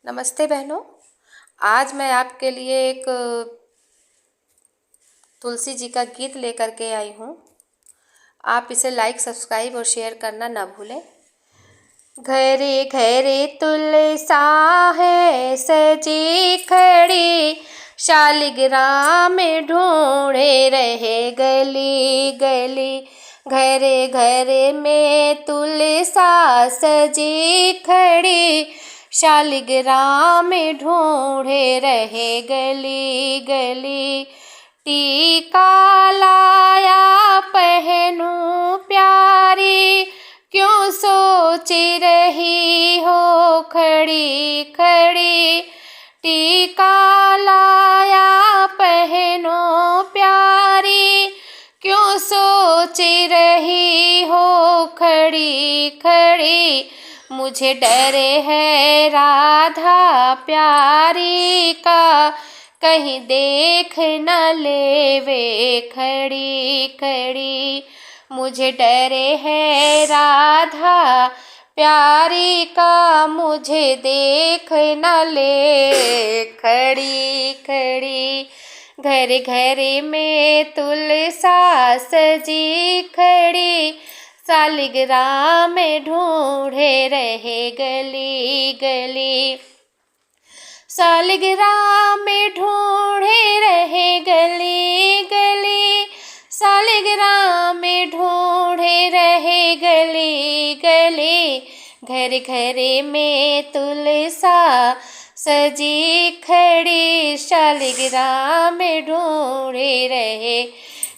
नमस्ते बहनों। आज मैं आपके लिए एक तुलसी जी का गीत लेकर के आई हूँ। आप इसे लाइक, सब्सक्राइब और शेयर करना ना भूलें। घरे घरे तुलसा है सजी खड़ी, शालिग्राम में ढूंढे रहे गली गली। घरे घरे में तुलसा सजी खड़ी, शालिग्राम में ढूंढे रहे गली गली। टीका लाया पहनूं प्यारी, क्यों सोच रही हो खड़ी खड़ी। टीका लाया पहनो प्यारी, क्यों सोच रही हो खड़ी खड़ी। मुझे डर है राधा प्यारी का, कहीं देख न लेवे खड़ी खड़ी। मुझे डर है राधा प्यारी का, मुझे देख न ले खड़ी खड़ी। घर घर में तुलसा सजी खड़ी, शालिग्राम में ढूंढे रहे गली गली। शालिग्राम में ढूंढे रहे गली गली, शालिग्राम में ढूंढे रहे गली गली। घर घर में तुलसा सजी खड़ी, शालिग्राम में ढूंढे रहे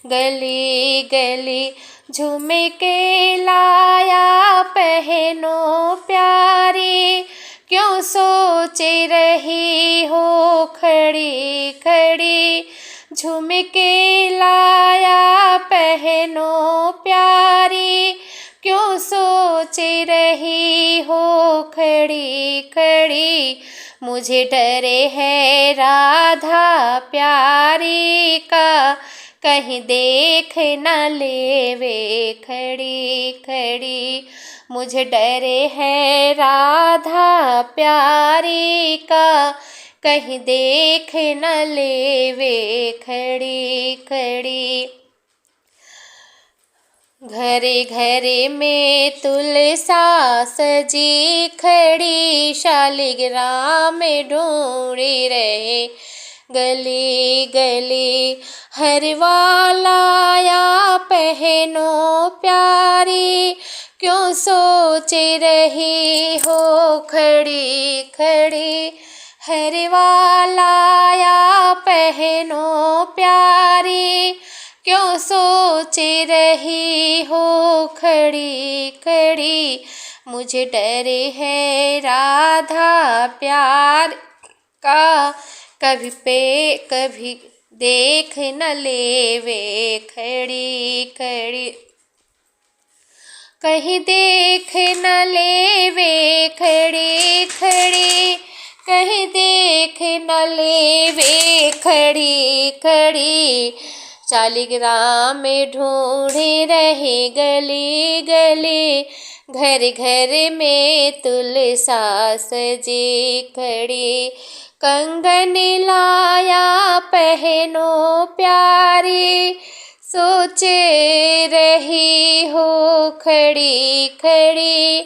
गली गली। झुमके लाया पहनो प्यारी, क्यों सोच रही हो खड़ी खड़ी। झुमके लाया पहनो प्यारी, क्यों सोच रही हो खड़ी खड़ी। मुझे डर है राधा प्यारी का, कहीं देख न लेवे खड़ी खड़ी। मुझे डर है राधा प्यारी का, कहीं देख न लेवे खड़ी खड़ी। घरे घरे में तुलसा सजी खड़ी, शालिग्राम में ढूंढी रहे गली गली। हरवा लाया पहनो प्यारी, क्यों सोच रही हो खड़ी खड़ी। हरवा लाया पहनो प्यारी, क्यों सोच रही हो खड़ी खड़ी। मुझे डर है राधा प्यार का, कभी देख न लेवे खड़ी खड़ी। कहीं देख न लेवे खड़ी खड़ी, कहीं देख न लेवे खड़ी खड़ी। शालिग्राम में ढूंढे रहे गली गली, घर घर में तुलसा सजी खड़ी। कंगन लाया पहनो प्यारी, सोचे रही हो खड़ी खड़ी।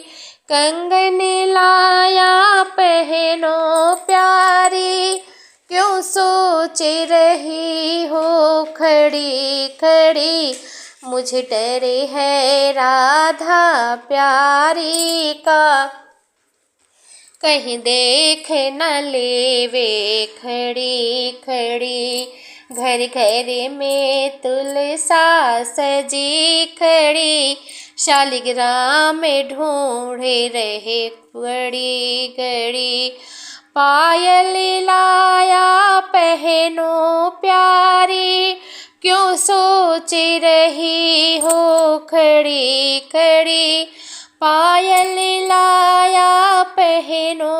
कंगन लाया पहनो प्यारी, क्यों सोच रही हो खड़ी खड़ी। मुझे डर है राधा प्यारी का, कहीं देख न लेवे खड़ी खड़ी। घर घर में तुलसा सजी खड़ी, शालिग्राम में ढूंढे रहे गड़ी गड़ी। पायल लाया पहनो प्यारी, क्यों सोच रही हो खड़ी खड़ी। पायल लाया पहनो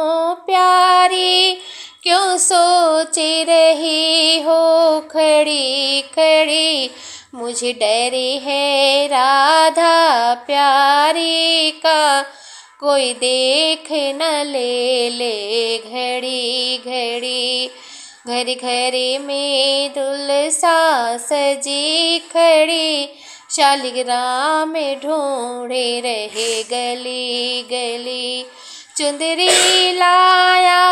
प्यारी, क्यों सोच रही हो खड़ी खड़ी। मुझे डर है राधा प्यारी का, कोई देख न ले ले घड़ी घड़ी। घर घर में दुल्सा सजी खड़ी, शालिग्राम में ढूंढे रहे गली गली। चुंदरी लाया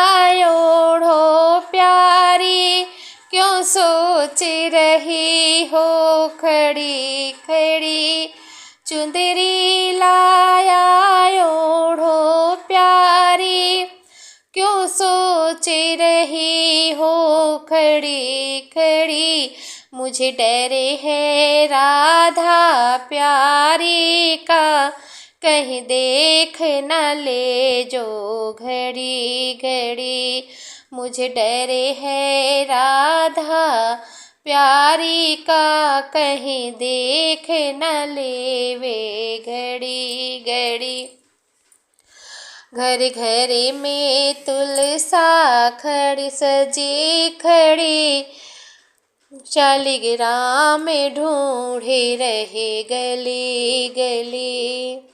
ओढ़ो प्यारी, क्यों सोच रही हो खड़ी खड़ी। चुंदरी लाया ओढ़ो प्यारी, क्यों सोच रही हो खड़ी खड़ी। मुझे डर है राधा प्यारी का, कहीं देख न ले जो घड़ी घड़ी। मुझे डर है राधा प्यारी का, कहीं देख न ले वे घड़ी घड़ी। घर घर में तुलसा खड़ी सजी खड़ी, शालिग्राम में ढूंढे रहे गली गली।